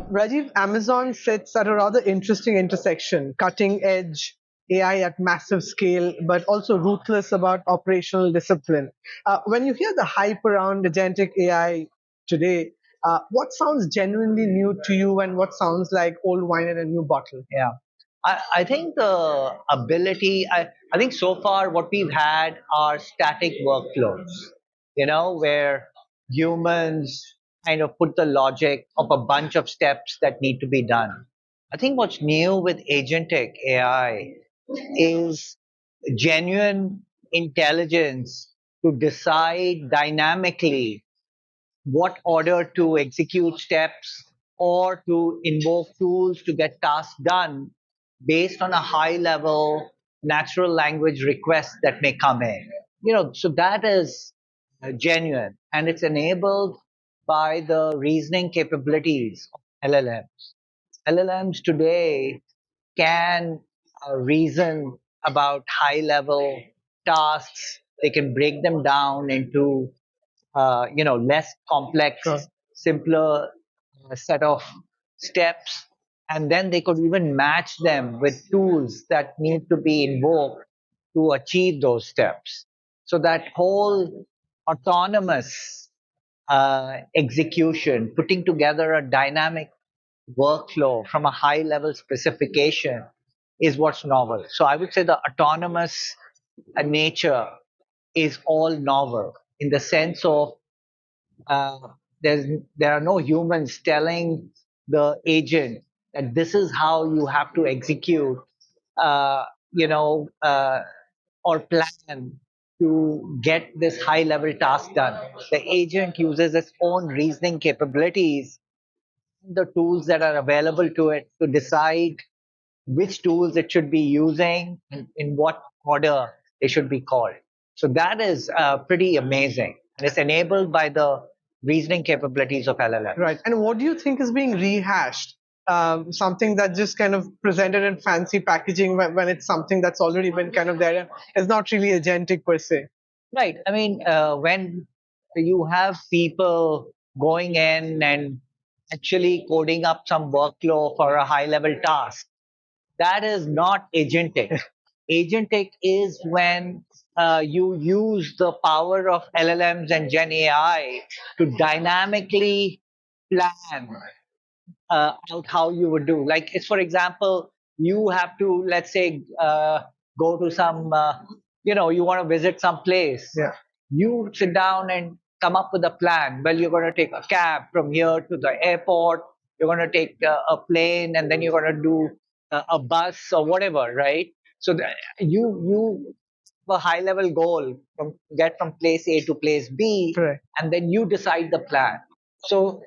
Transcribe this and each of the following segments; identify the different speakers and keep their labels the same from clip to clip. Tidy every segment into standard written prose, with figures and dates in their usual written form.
Speaker 1: Rajiv, Amazon sits at a rather interesting intersection, cutting edge AI at massive scale, but also ruthless about operational discipline. When you hear the hype around agentic AI today, what sounds genuinely new to you and what sounds like old wine in a new bottle?
Speaker 2: Yeah. I think the ability, I think so far what we've had are static workflows, where humans kind of put the logic of a bunch of steps that need to be done. I think what's new with agentic AI is genuine intelligence to decide dynamically what order to execute steps or to invoke tools to get tasks done based on a high level natural language request that may come in. So that is genuine and it's enabled by the reasoning capabilities of LLMs. LLMs today can reason about high level tasks. They can break them down into less complex,
Speaker 1: Sure.
Speaker 2: simpler set of steps, and then they could even match them with tools that need to be invoked to achieve those steps. So that whole autonomous execution, putting together a dynamic workflow from a high level specification is what's novel. So I would say the autonomous nature is all novel in the sense of uh, there's there are no humans telling the agent that this is how you have to execute, uh, you know, uh, or plan to get this high level task done. The agent uses its own reasoning capabilities, the tools that are available to it to decide which tools it should be using and in what order they should be called. So that is pretty amazing. And it's enabled by the reasoning capabilities of LLM.
Speaker 1: Right. And what do you think is being rehashed? Something that just kind of presented in fancy packaging when it's something that's already been kind of there and is not really agentic per se.
Speaker 2: Right. I mean, when you have people going in and actually coding up some workflow for a high level task, that is not agentic. Agentic is when you use the power of LLMs and Gen AI to dynamically plan out how you would do. Like, it's for example, you have to, let's say, go to some, you want to visit some place.
Speaker 1: Yeah.
Speaker 2: You sit down and come up with a plan. Well, you're going to take a cab from here to the airport. You're going to take a plane, and then you're going to do a bus or whatever, right? So you have a high level goal from get from place A to place B,
Speaker 1: Correct.
Speaker 2: and then you decide the plan. So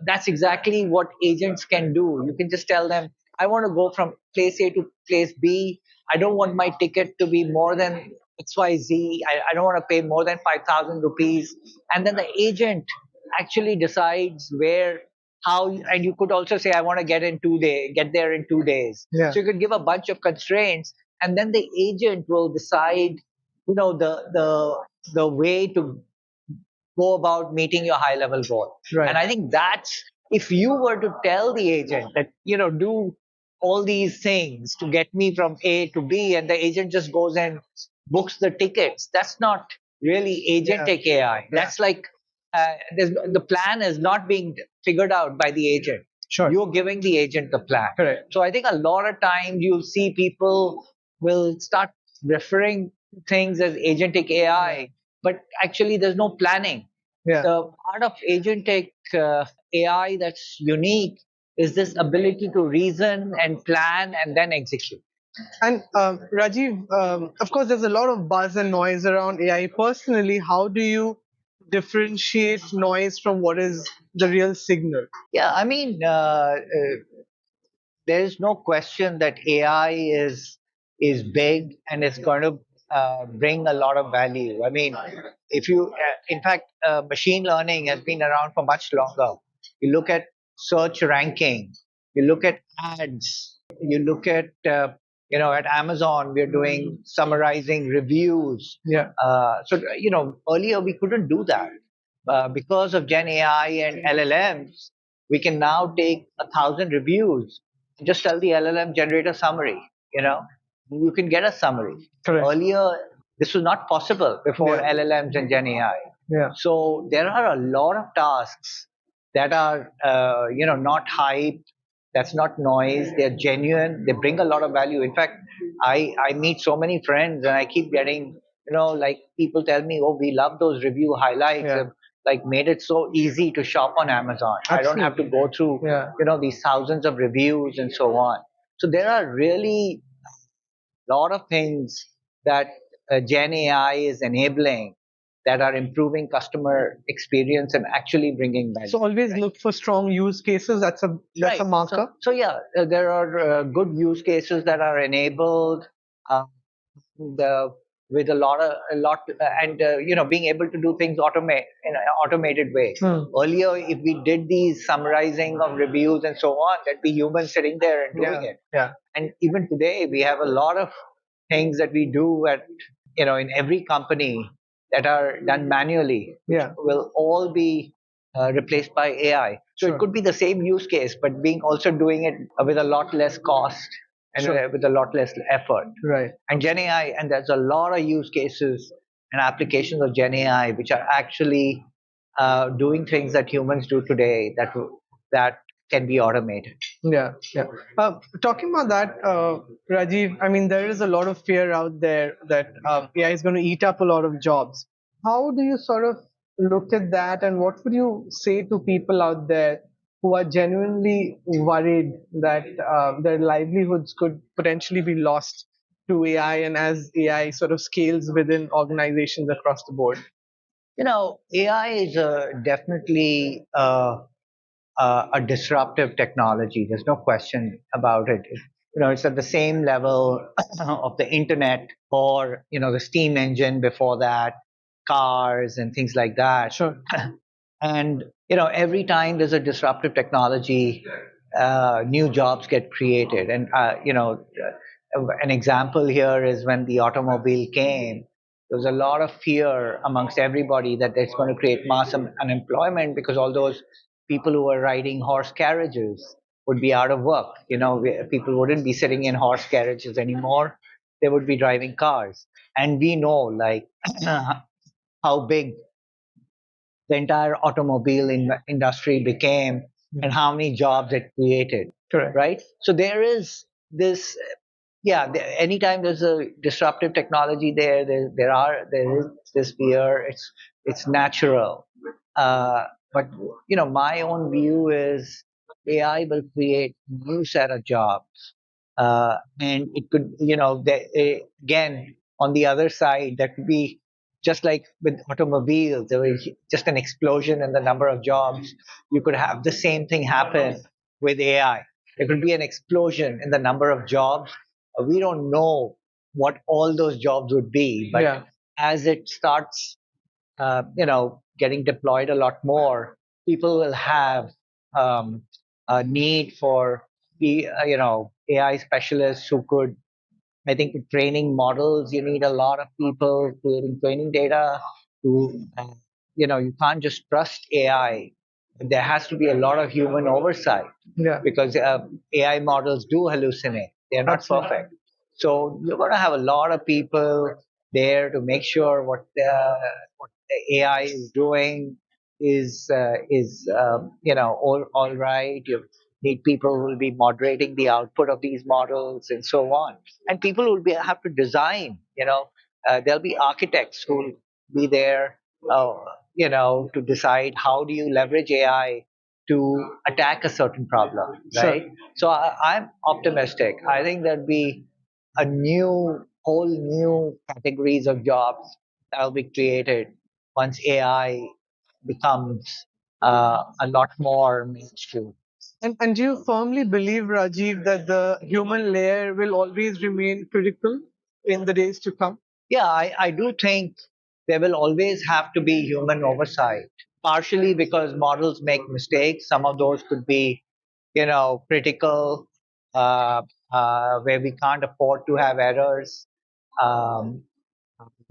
Speaker 2: that's exactly what agents can do. You can just tell them, I want to go from place A to place B. I don't want my ticket to be more than XYZ. I don't want to pay more than 5,000 rupees. And then the agent actually decides where, how, and you could also say, I want to get there in 2 days.
Speaker 1: Yeah.
Speaker 2: So you could give a bunch of constraints, and then the agent will decide, the way to go about meeting your high level goal.
Speaker 1: Right.
Speaker 2: And I think that's, if you were to tell the agent that, do all these things to get me from A to B, and the agent just goes and books the tickets, that's not really agentic AI. That's like, the plan is not being figured out by the agent.
Speaker 1: Sure.
Speaker 2: You're giving the agent the plan.
Speaker 1: Correct.
Speaker 2: So I think a lot of times you'll see people will start referring to things as agentic AI, but actually there's no planning.
Speaker 1: Yeah.
Speaker 2: The part of agentic AI that's unique is this ability to reason and plan and then execute.
Speaker 1: And Rajiv, of course, there's a lot of buzz and noise around AI. Personally, how do you differentiate noise from what is the real signal?
Speaker 2: Yeah, I mean, there is no question that AI is big and it's going to bring a lot of value. I mean, if you, in fact, machine learning has been around for much longer. You look at search ranking, you look at ads, you look at at Amazon, we're doing summarizing reviews.
Speaker 1: Yeah.
Speaker 2: So earlier we couldn't do that because of Gen AI and LLMs. we can now take 1,000 reviews and just tell the LLM generate a summary. You know, you can get a summary.
Speaker 1: Correct.
Speaker 2: Earlier, this was not possible before
Speaker 1: Yeah.
Speaker 2: LLMs and Gen AI.
Speaker 1: Yeah.
Speaker 2: So there are a lot of tasks that are not hype. That's not noise. They're genuine. They bring a lot of value. In fact, I meet so many friends, and I keep getting like people tell me, oh, we love those review highlights.
Speaker 1: Yeah.
Speaker 2: Like made it so easy to shop on Amazon. I don't have to
Speaker 1: Absolutely.
Speaker 2: go through
Speaker 1: Yeah.
Speaker 2: these thousands of reviews and so on. So there are really lot of things that Gen AI is enabling that are improving customer experience and actually bringing
Speaker 1: So
Speaker 2: value.
Speaker 1: always
Speaker 2: Right.
Speaker 1: look for strong use cases. That's a
Speaker 2: Right. So,
Speaker 1: marker.
Speaker 2: so yeah, there are good use cases that are enabled. Uh, the with a lot and being able to do things automate in an automated way.
Speaker 1: Hmm.
Speaker 2: Earlier, if we did these summarizing of reviews and so on, that'd be humans sitting there and doing
Speaker 1: Yeah.
Speaker 2: it.
Speaker 1: Yeah.
Speaker 2: And even today, we have a lot of things that we do at in every company that are done manually, which
Speaker 1: Yeah.
Speaker 2: will all be replaced by AI. So it
Speaker 1: Sure.
Speaker 2: could be the same use case, but being also doing it with a lot less cost and
Speaker 1: Sure.
Speaker 2: with a lot less effort.
Speaker 1: Right.
Speaker 2: And Gen AI, and there's a lot of use cases and applications of Gen AI which are actually doing things that humans do today that can be automated.
Speaker 1: Yeah, yeah. Talking about that, Rajiv, I mean, there is a lot of fear out there that AI is going to eat up a lot of jobs. How do you sort of look at that, and what would you say to people out there who are genuinely worried that their livelihoods could potentially be lost to AI, and as AI sort of scales within organizations across the board?
Speaker 2: AI is definitely a disruptive technology. There's no question about it. It's at the same level of the internet or the steam engine before that, cars and things like that.
Speaker 1: Sure.
Speaker 2: And every time there's a disruptive technology, new jobs get created. And an example here is when the automobile came. There was a lot of fear amongst everybody that it's going to create mass unemployment because all those people who were riding horse carriages would be out of work. People wouldn't be sitting in horse carriages anymore. They would be driving cars. And we know, like, how big the entire automobile industry became and how many jobs it created,
Speaker 1: Correct.
Speaker 2: right? So there is this, yeah, anytime there's a disruptive technology there is this fear. It's natural. But my own view is AI will create new set of jobs, and it could, again, on the other side, that could be just like with automobiles. There was just an explosion in the number of jobs. You could have the same thing happen with AI. There could be an explosion in the number of jobs. We don't know what all those jobs would be, but
Speaker 1: Yeah.
Speaker 2: as it starts, getting deployed a lot more, people will have a need for AI specialists who could. I think with training models, you need a lot of people creating training data. You can't just trust AI. There has to be a lot of human oversight
Speaker 1: Yeah.
Speaker 2: because AI models do hallucinate. They're not
Speaker 1: Absolutely.
Speaker 2: perfect. So you're going to have a lot of people there to make sure what the AI is doing is all right. You need people who will be moderating the output of these models and so on. And people will have to design. There'll be architects who will be there. Uh, to decide how do you leverage AI to attack a certain problem,
Speaker 1: Sure.
Speaker 2: right? So I'm optimistic. I think there'll be whole new categories of jobs that will be created once AI becomes a lot more mainstream.
Speaker 1: And do you firmly believe, Rajiv, that the human layer will always remain critical in the days to come?
Speaker 2: Yeah, I do think there will always have to be human oversight, partially because models make mistakes. Some of those could be, critical, uh, where we can't afford to have errors. Um,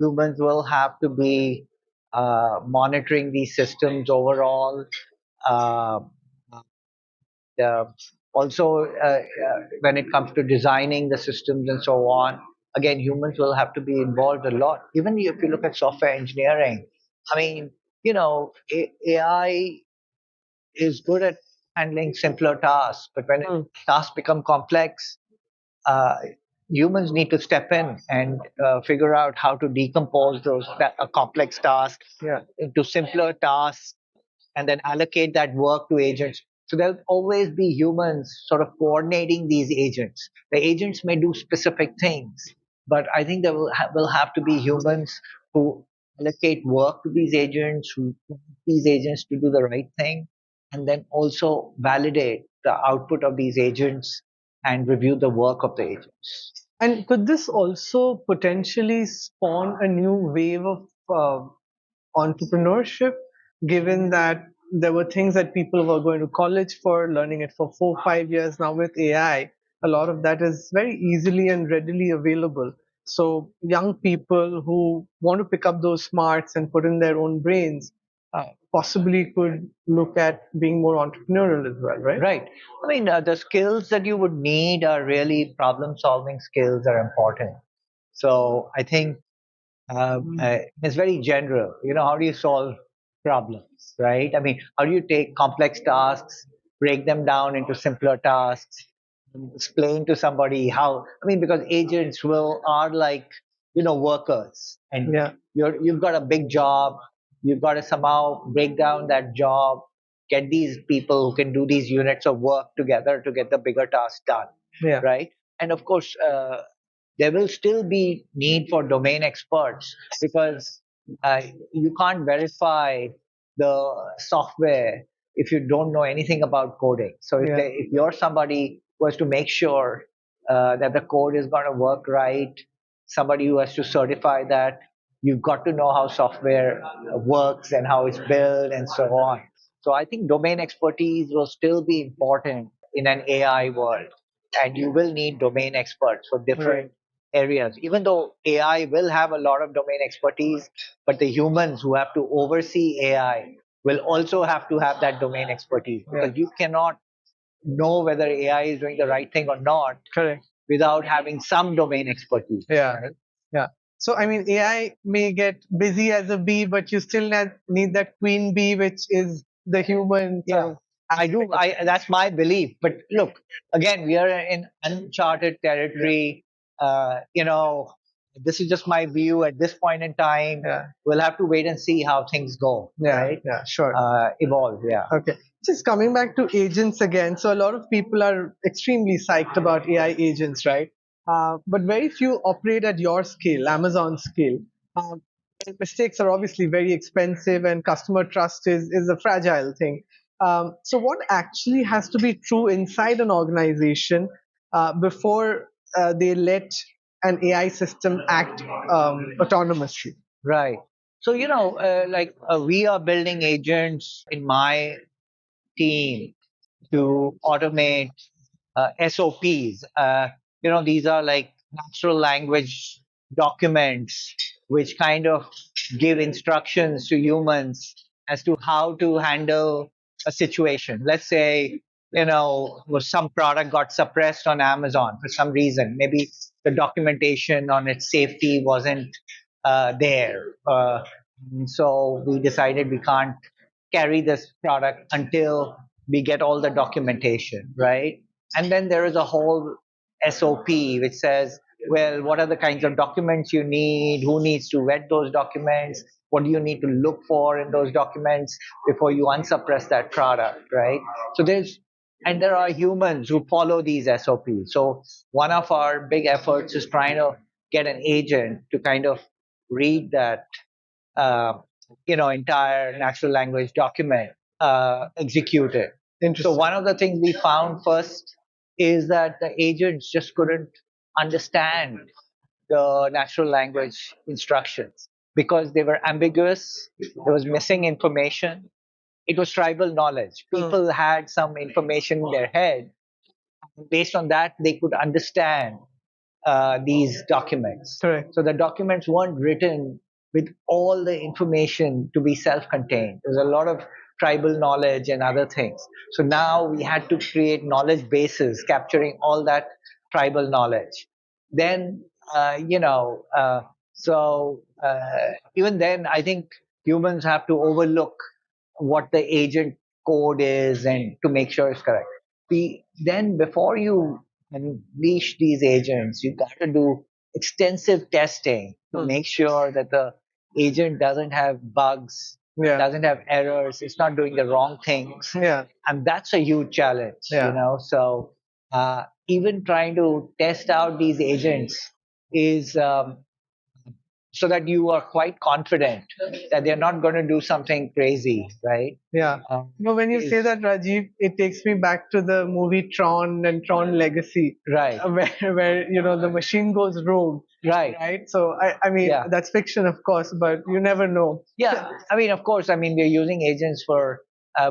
Speaker 2: Humans will have to be monitoring these systems overall. Uh, also, when it comes to designing the systems and so on, again, humans will have to be involved a lot. Even if you look at software engineering, I mean, AI is good at handling simpler tasks, but when
Speaker 1: Mm.
Speaker 2: tasks become complex, uh, humans need to step in and figure out how to decompose a complex task
Speaker 1: Yeah.
Speaker 2: into simpler tasks and then allocate that work to agents. So there'll always be humans sort of coordinating these agents. The agents may do specific things, but I think there will have to be humans who allocate work to these agents, who want these agents to do the right thing, and then also validate the output of these agents and review the work of the agents.
Speaker 1: And could this also potentially spawn a new wave of entrepreneurship, given that there were things that people were going to college for, learning it for 4, 5 years. Now with AI, a lot of that is very easily and readily available. So young people who want to pick up those smarts and put in their own brains possibly could look at being more entrepreneurial as well, right?
Speaker 2: Right. I mean, the skills that you would need are really problem solving skills are important. So I think it's very general. How do you solve problems, right? I mean, how do you take complex tasks, break them down into simpler tasks, and explain to somebody how? I mean, because agents will are like workers, and
Speaker 1: Yeah.
Speaker 2: you've got a big job. You've got to somehow break down that job, get these people who can do these units of work together to get the bigger task done,
Speaker 1: Yeah.
Speaker 2: right? And of course, there will still be need for domain experts because uh, you can't verify the software if you don't know anything about coding. So
Speaker 1: Yeah.
Speaker 2: if you're somebody who has to make sure that the code is going to work right, somebody who has to certify that, you've got to know how software works and how it's built and so on. So I think domain expertise will still be important in an AI world, and you will need domain experts for
Speaker 1: Right.
Speaker 2: different areas. Even though AI will have a lot of domain expertise, but the humans who have to oversee AI will also have to have that domain expertise
Speaker 1: Yeah.
Speaker 2: because you cannot know whether AI is doing the right thing or not
Speaker 1: Correct.
Speaker 2: without having some domain expertise.
Speaker 1: Yeah.
Speaker 2: Right?
Speaker 1: Yeah. So, I mean, AI may get busy as a bee, but you still need that queen bee, which is the human sort
Speaker 2: Yeah,
Speaker 1: of
Speaker 2: I
Speaker 1: aspect
Speaker 2: do.
Speaker 1: of it.
Speaker 2: That's my belief. But look, again, we are in uncharted territory. This is just my view at this point in time.
Speaker 1: Yeah.
Speaker 2: We'll have to wait and see how things go,
Speaker 1: Yeah.
Speaker 2: right?
Speaker 1: Yeah. Sure.
Speaker 2: Evolve. Yeah.
Speaker 1: Okay. Just coming back to agents again. So, a lot of people are extremely psyched about AI agents, right? But very few operate at your scale, Amazon scale. Um, Mistakes are obviously very expensive, and customer trust is a fragile thing. So, what actually has to be true inside an organization before they let an AI system act autonomously?
Speaker 2: Right. So we are building agents in my team to automate SOPs. These are like natural language documents which kind of give instructions to humans as to how to handle a situation. Let's say, some product got suppressed on Amazon for some reason. Maybe the documentation on its safety wasn't there. So we decided we can't carry this product until we get all the documentation, right? And then there is a whole SOP which says, well, what are the kinds of documents you need? Who needs to vet those documents? What do you need to look for in those documents before you unsuppress that product, right? So there are humans who follow these SOPs. So one of our big efforts is trying to get an agent to kind of read that uh, entire natural language document executed. So
Speaker 1: Interesting.
Speaker 2: one of the things we found first is that the agents just couldn't understand the natural language instructions because they were ambiguous. There was missing information. It was tribal knowledge.
Speaker 1: Hmm.
Speaker 2: People had some information in their head. Based on that, they could understand these documents.
Speaker 1: Correct.
Speaker 2: So the documents weren't written with all the information to be self-contained. There's a lot of tribal knowledge and other things. So now we had to create knowledge bases capturing all that tribal knowledge. Then, even then, I think humans have to overlook what the agent code is and to make sure it's correct. Then before you unleash these agents, you got to do extensive testing to make sure that the agent doesn't have bugs,
Speaker 1: Yeah.
Speaker 2: doesn't have errors, it's not doing the wrong things.
Speaker 1: Yeah.
Speaker 2: And that's a huge challenge,
Speaker 1: Yeah.
Speaker 2: So even trying to test out these agents is so that you are quite confident that they're not going to do something crazy, right?
Speaker 1: Yeah. When you say
Speaker 2: Is
Speaker 1: that, Rajiv, it takes me back to the movie Tron and Tron Legacy,
Speaker 2: right,
Speaker 1: where the machine goes rogue,
Speaker 2: right.
Speaker 1: right? So I mean,
Speaker 2: Yeah.
Speaker 1: that's fiction, of course, but you never know.
Speaker 2: Yeah, I mean, of course, I mean, we're using agents for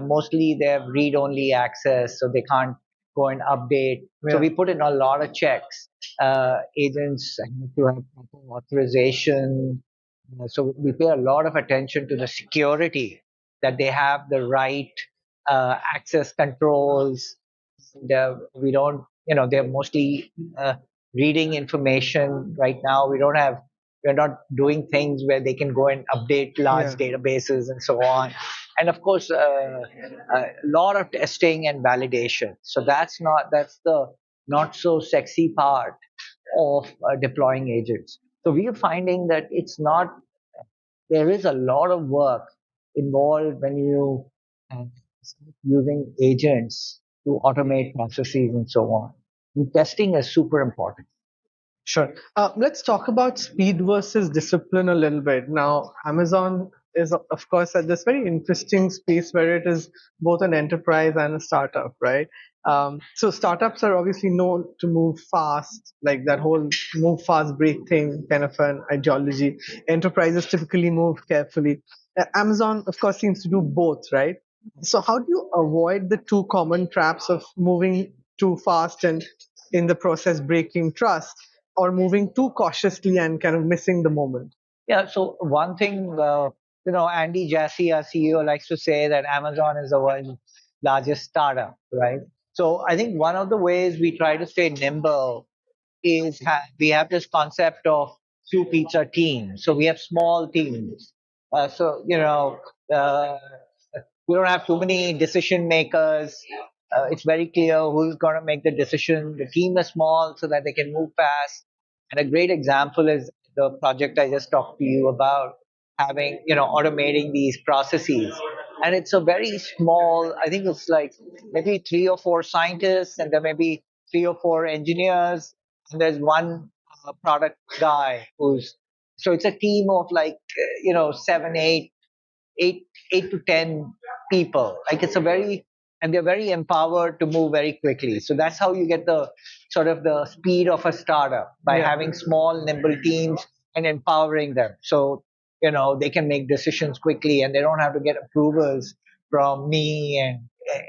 Speaker 2: mostly they have read-only access, so they can't go and update. So
Speaker 1: Yeah.
Speaker 2: we put in a lot of checks. Agents have to have proper authorization. So we pay a lot of attention to the security that they have the right access controls. We don't, they're mostly reading information right now. We're not doing things where they can go and update large
Speaker 1: Yeah.
Speaker 2: databases and so on. And of course, a lot of testing and validation. So that's the not so sexy part of deploying agents. So we are finding that there is a lot of work involved when you start using agents to automate processes and so on. And testing is super important.
Speaker 1: Sure. Let's talk about speed versus discipline a little bit. Now, Amazon is, of course, at this very interesting space where it is both an enterprise and a startup, right? So, startups are obviously known to move fast, like that whole move fast, break thing kind of an ideology. Enterprises typically move carefully. Amazon, of course, seems to do both, right? So, how do you avoid the two common traps of moving too fast and in the process breaking trust, or moving too cautiously and kind of missing the moment?
Speaker 2: Yeah. So one thing, Andy Jassy, our CEO, likes to say that Amazon is the world's largest startup, right? So I think one of the ways we try to stay nimble is we have this concept of two pizza teams. So we have small teams. Uh, we don't have too many decision makers. It's very clear who's going to make the decision. The team is small so that they can move fast. And a great example is the project I just talked to you about, having, automating these processes. And it's a very small, I think it's like maybe three or four scientists, and there may be three or four engineers, and there's one product guy so it's a team of like, seven, eight to 10 people. Like and they're very empowered to move very quickly. So that's how you get the sort of the speed of a startup by
Speaker 1: Yeah.
Speaker 2: having small, nimble teams and empowering them. So, they can make decisions quickly and they don't have to get approvals from me and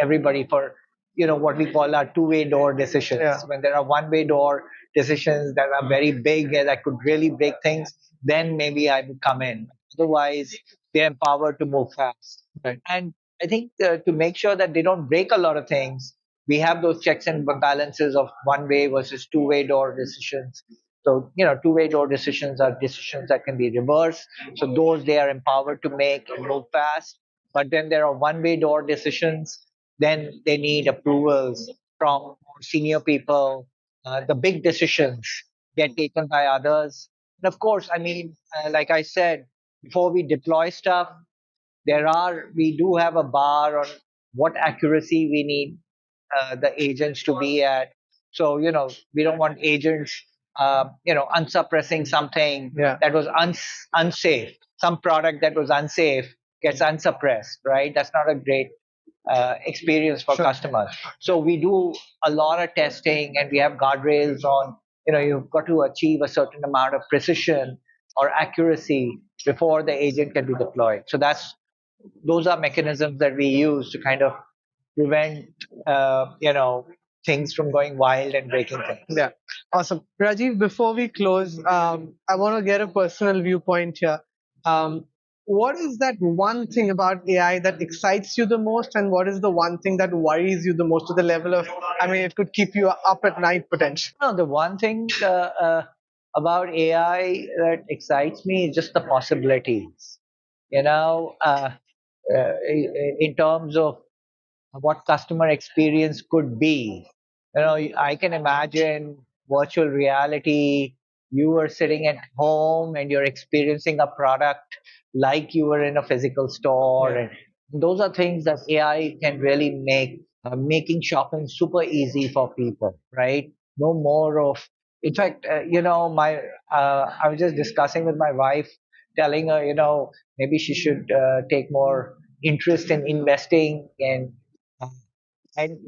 Speaker 2: everybody for, what we call our two-way door decisions.
Speaker 1: Yeah.
Speaker 2: When there are one-way door decisions that are very big and that could really break things, then maybe I would come in. Otherwise, they're empowered to move fast.
Speaker 1: Right.
Speaker 2: And I think to make sure that they don't break a lot of things, we have those checks and balances of one way versus two-way door decisions. So, two-way door decisions are decisions that can be reversed. So those they are empowered to make and move fast. But then there are one-way door decisions. Then they need approvals from more senior people. The big decisions get taken by others. And of course, I mean, like I said, before we deploy stuff, we do have a bar on what accuracy we need the agents to be at. So, we don't want agents, unsuppressing something
Speaker 1: Yeah.
Speaker 2: that was unsafe. Some product that was unsafe gets unsuppressed, right? That's not a great experience for
Speaker 1: Sure.
Speaker 2: customers. So we do a lot of testing and we have guardrails on, you've got to achieve a certain amount of precision or accuracy before the agent can be deployed. So those are mechanisms that we use to kind of prevent, things from going wild and breaking things.
Speaker 1: Yeah, awesome. Rajiv, before we close, I want to get a personal viewpoint here. Um, what is that one thing about AI that excites you the most, and what is the one thing that worries you the most to the level of, I mean, it could keep you up at night potentially?
Speaker 2: No, the one thing about AI that excites me is just the possibilities. You know, in terms of what customer experience could be. You know, I can imagine virtual reality. You were sitting at home and you're experiencing a product like you were in a physical store,
Speaker 1: Yeah.
Speaker 2: and those are things that AI can really make, making shopping super easy for people, right? No more of, in fact, my I was just discussing with my wife, telling her, maybe she should take more interest in investing and and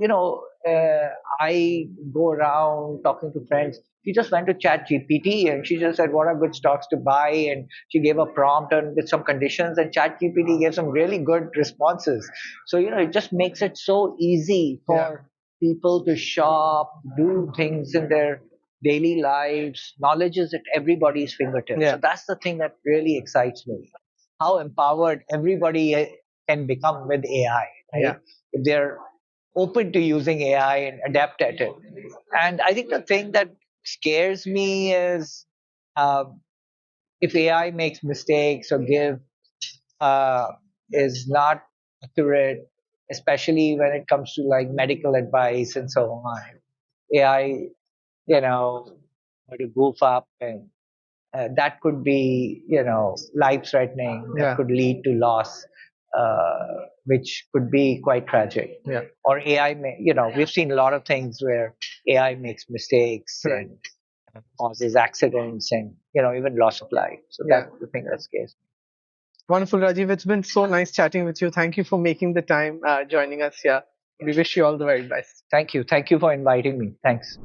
Speaker 2: I go around talking to friends. She just went to Chat GPT and she just said what are good stocks to buy, and she gave a prompt and with some conditions, and Chat GPT gave some really good responses. So it just makes it so easy
Speaker 1: Yeah.
Speaker 2: for people to shop, do things in their daily lives. Knowledge is at everybody's fingertips.
Speaker 1: Yeah.
Speaker 2: So that's the thing that really excites me. How empowered everybody can become with AI,
Speaker 1: Yeah.
Speaker 2: right? If they're open to using AI and adapt at it. And I think the thing that scares me is um, if AI makes mistakes or uh, is not accurate, especially when it comes to like medical advice and so on. AI, were to goof up, and that could be life threatening, that
Speaker 1: Yeah.
Speaker 2: could lead to loss, which could be quite tragic.
Speaker 1: Yeah.
Speaker 2: Or AI may, we've seen a lot of things where AI makes mistakes
Speaker 1: Right.
Speaker 2: and causes accidents and even loss of life. So
Speaker 1: Yeah.
Speaker 2: that's the thing that scares me.
Speaker 1: Wonderful, Rajiv. It's been so nice chatting with you. Thank you for making the time, joining us here. We wish you all the very best.
Speaker 2: Thank you for inviting me. Thanks.